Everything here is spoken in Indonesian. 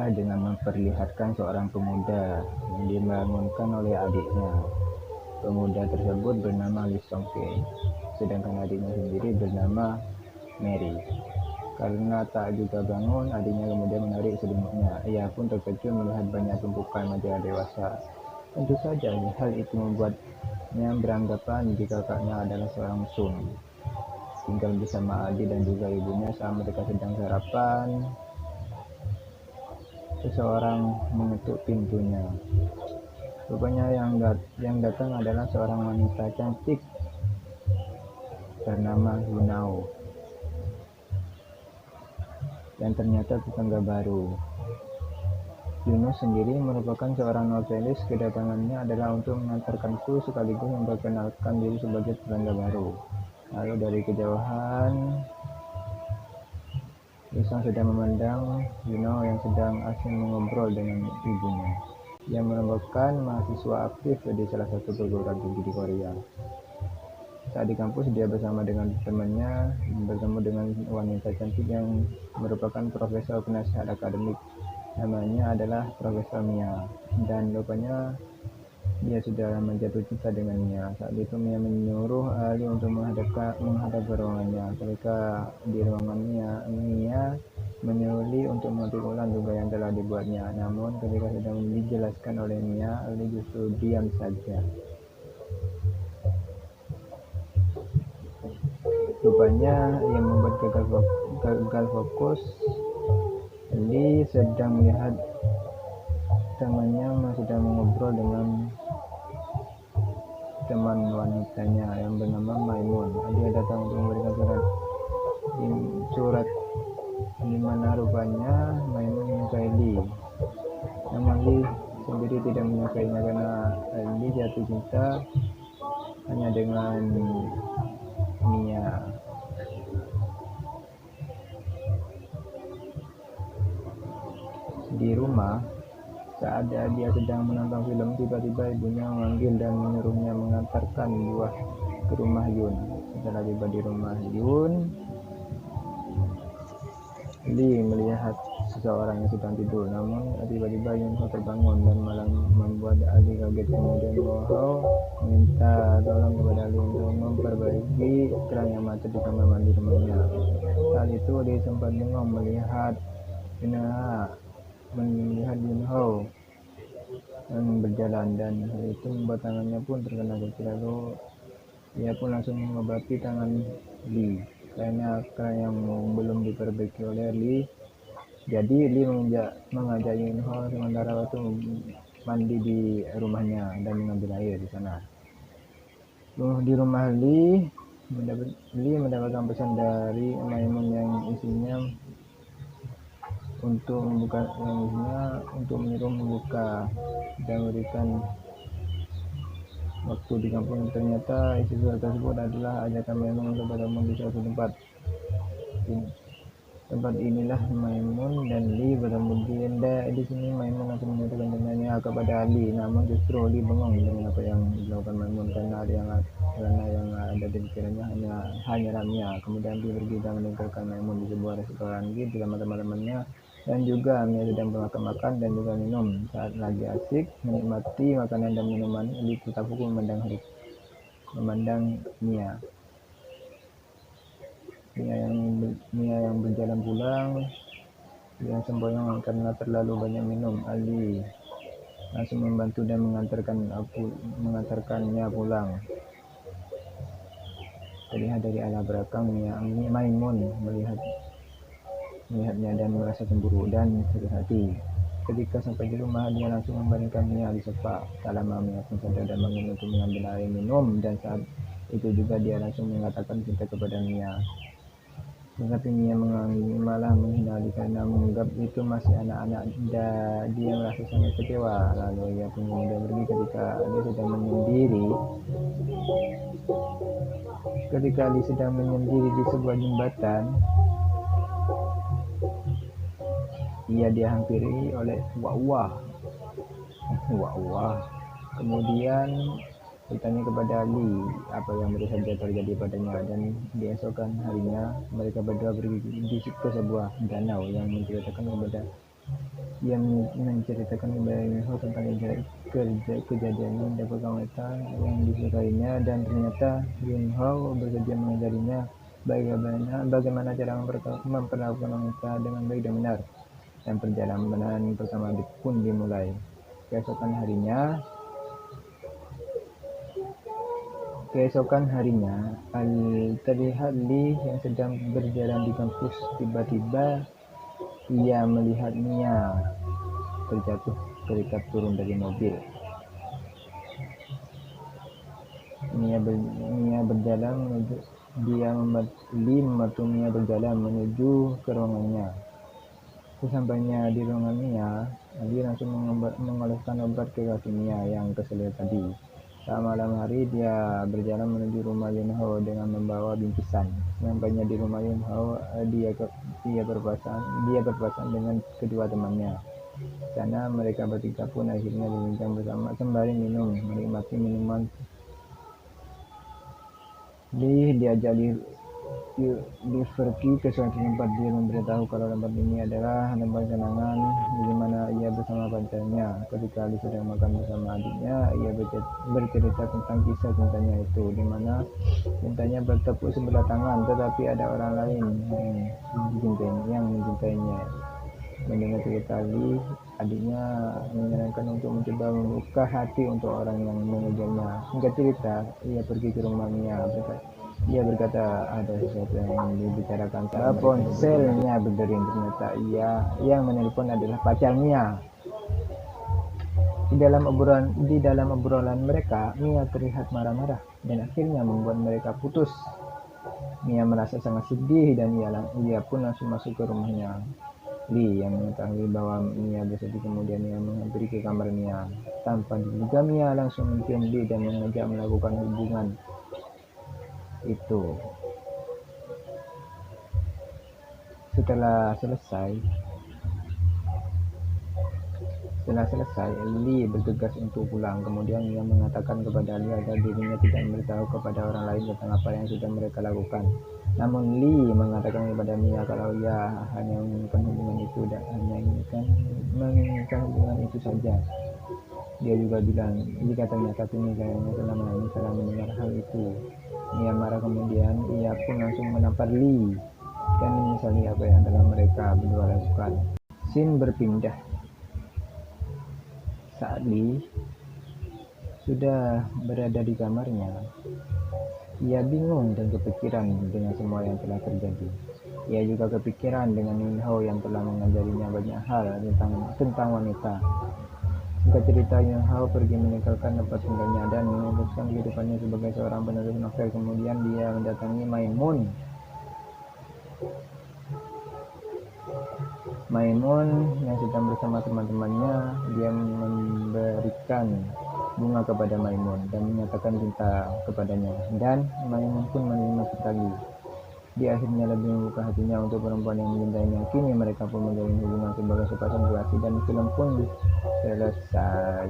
adalah dengan memperlihatkan seorang pemuda yang dibangunkan oleh adiknya. Pemuda tersebut bernama Lee Song Kei, sedangkan adiknya sendiri bernama Mary. Karena tak juga bangun, adiknya kemudian menarik selimutnya. Ia pun terkejut melihat banyak tumpukan majalah dewasa. Tentu saja hal itu membuatnya beranggapan jika kakaknya adalah seorang Sun. Tinggal bersama adik dan juga ibunya saat mereka sedang sarapan. Seseorang mengetuk pintunya. Rupanya yang datang adalah seorang wanita cantik bernama Yunao, yang ternyata tetangga baru. Yuno sendiri merupakan seorang novelis. Kedatangannya adalah untuk mengantarkanku sekaligus memperkenalkan diri sebagai tetangga baru. Lalu dari kejauhan, Lisang sedang memandang Yuno yang sedang asing mengobrol dengan ibunya. Ia merupakan mahasiswa aktif di salah satu perguruan tinggi di Korea. Saat di kampus, dia bersama dengan temannya bertemu dengan wanita cantik yang merupakan profesor penasihat akademik. Namanya adalah Profesor Mia, dan rupanya dia sudah menjatuh cinta dengan Mia. Saat itu Mia menyuruh Ali untuk menghadap ke ruangannya. Ketika di ruangan Mia menyuruh Lee untuk mengetik ulang tugas yang telah dibuatnya. Namun ketika sedang dijelaskan oleh Mia, Ali justru diam saja. Rupanya yang membuat gagal fokus, Lee sedang melihat temannya sedang mengobrol dengan teman wanitanya yang bernama Maimun. Dia datang untuk memberikan surat di mana rupanya Maimun menyukai Lee. Namun Lee sendiri tidak menyukainya karena Lee jatuh cinta hanya dengan Mia. Di rumah, saat dia sedang menonton film, tiba-tiba ibunya memanggil dan menyuruhnya mengantarkan buah ke rumah Yun. Setelah tiba di rumah Yun, Lee melihat seseorang yang sedang tidur. Namun tiba-tiba Yun Ho terbangun dan malah membuat Ali kaget. Kemudian Yun Ho meminta tolong kepada Lee untuk memperbaiki keran yang macet di kamar mandi rumahnya. Saat itu Lee sempat bengong melihat Yun Ho yang berjalan, dan hal itu membuat tangannya pun terkena kunci. Lalu ia pun langsung mengobati tangan Lee karena keran yang belum diperbaiki oleh Lee. Jadi Lee mengajak Yun Ho sementara waktu mandi di rumahnya dan mengambil air di sana. Di rumah Lee mendapatkan pesan dari Maimun yang isinya untuk menyuruh membuka dan memberikan waktu di kampung. Ternyata isi surat tersebut adalah ajakan Maimun untuk bertemu di suatu tempat. Tempat inilah Maimun dan Lee bertemu. Di sini Maimun langsung menyatakan cintanya kepada Lee, namun justru Lee bengong dengan apa yang dilakukan Maimun karena yang ada di pikirannya hanya Mia. Kemudian Lee pergi dan meninggalkan Maimun di sebuah restoran bersama teman-temannya, dan juga Mia sedang makan dan juga minum. Saat lagi asik menikmati makanan dan minuman, Lee tetap fokus memandang Mia. Mia yang berjalan pulang yang sembahyang karena terlalu banyak minum. Ali langsung membantu dan mengantarkannya pulang. Terlihat dari arah belakang Maimun melihatnya dan merasa cemburu dan sakit hati. Ketika sampai di rumah, dia langsung membaringkan Mia di sofa. Tak lama Mia pun sadar dan bangun untuk mengambil air minum, dan saat itu juga dia langsung mengatakan cinta kepada Mia. Tetapi Mia malah menghina Ali karena menganggap itu masih anak-anak. Dia merasa sangat kecewa. Lalu ia pun kemudian pergi. Ketika Ali sedang menyendiri di sebuah jembatan, ia dihampiri oleh Wah. Kemudian bertanya kepada Ali apa yang baru saja terjadi padanya, dan di esokan harinya mereka berdua pergi ke sebuah danau yang menceritakan kepada Ia menceritakan kepada Yunho tentang kejadian yang dapat wanita yang disukainya, dan ternyata Yunho bersedia mengajarinya bagaimana cara memperlakukan wanita dengan baik dan benar. Dan perjalanan pertama pun dimulai. Keesokan harinya, terlihat Lee yang sedang berjalan di kampus. Tiba-tiba ia melihat Mia terjatuh terikat turun dari mobil. Lee membantu Mia berjalan menuju ke ruangannya. Sesampainya di ruangan Mia, Lee langsung mengoleskan obat ke kaki Mia yang keselir tadi. Saat malam hari, dia berjalan menuju rumah Yunho dengan membawa bingkisan. Sampainya di rumah Yunho, dia berpasangan dengan kedua temannya. Sana mereka bertiga pun akhirnya berbincang bersama sembari menikmati minuman. Lee diajak pergi ke suatu tempat. Dia memberitahu kalau tempat ini adalah tempat kenangan di mana ia bersama pacarnya. Ketika Lee sedang makan bersama adiknya, ia bercerita tentang kisah cintanya itu, di mana cintanya bertepuk sebelah tangan, tetapi ada orang lain yang mencintainya. Mendengar cerita Lee, adiknya menyarankan untuk mencoba membuka hati untuk orang yang mengejarnya. Singkat cerita, ia pergi ke rumah Mia. Dia berkata ada sesuatu yang dibicarakan saat ponselnya berdering. Ternyata yang menelpon adalah pacar Mia. Di dalam obrolan mereka, Mia terlihat marah-marah dan akhirnya membuat mereka putus. Mia merasa sangat sedih dan ia pun langsung masuk ke rumahnya. Lee yang mengetahui bahwa Mia bersedih, kemudian ia menghampiri ke kamar Mia. Tanpa diduga, Mia langsung mencium Lee dan mengajak melakukan hubungan itu. Setelah selesai, Lee bergegas untuk pulang. Kemudian ia mengatakan kepada Lee agar dirinya tidak memberitahu kepada orang lain tentang apa yang sudah mereka lakukan. Namun Lee mengatakan kepada Mia kalau ia hanya menginginkan hubungan itu dan hanya menginginkan hubungan itu saja. Dia juga bilang jika ternyata Mia kayaknya salah mendengar hal itu. Mia marah, kemudian ia pun langsung menampar Lee dan menyesali apa yang telah mereka berdua lakukan. Scene berpindah. Saat Lee sudah berada di kamarnya, ia bingung dan kepikiran dengan semua yang telah terjadi. Ia juga kepikiran dengan Yunho yang telah mengajarinya banyak hal tentang wanita. Singkat cerita, Yunho pergi meninggalkan tempat tinggalnya dan memutuskan kehidupannya sebagai seorang penulis novel. Kemudian dia mendatangi Maimun yang sedang bersama teman-temannya. Dia memberikan bunga kepada Maimun dan menyatakan cinta kepadanya, dan Maimun pun menerima sekali. Dia akhirnya lebih membuka hatinya untuk perempuan yang mencintainya. Kini mereka pun menjalin hubungan sebagai sepasang kekasih dan film pun selesai.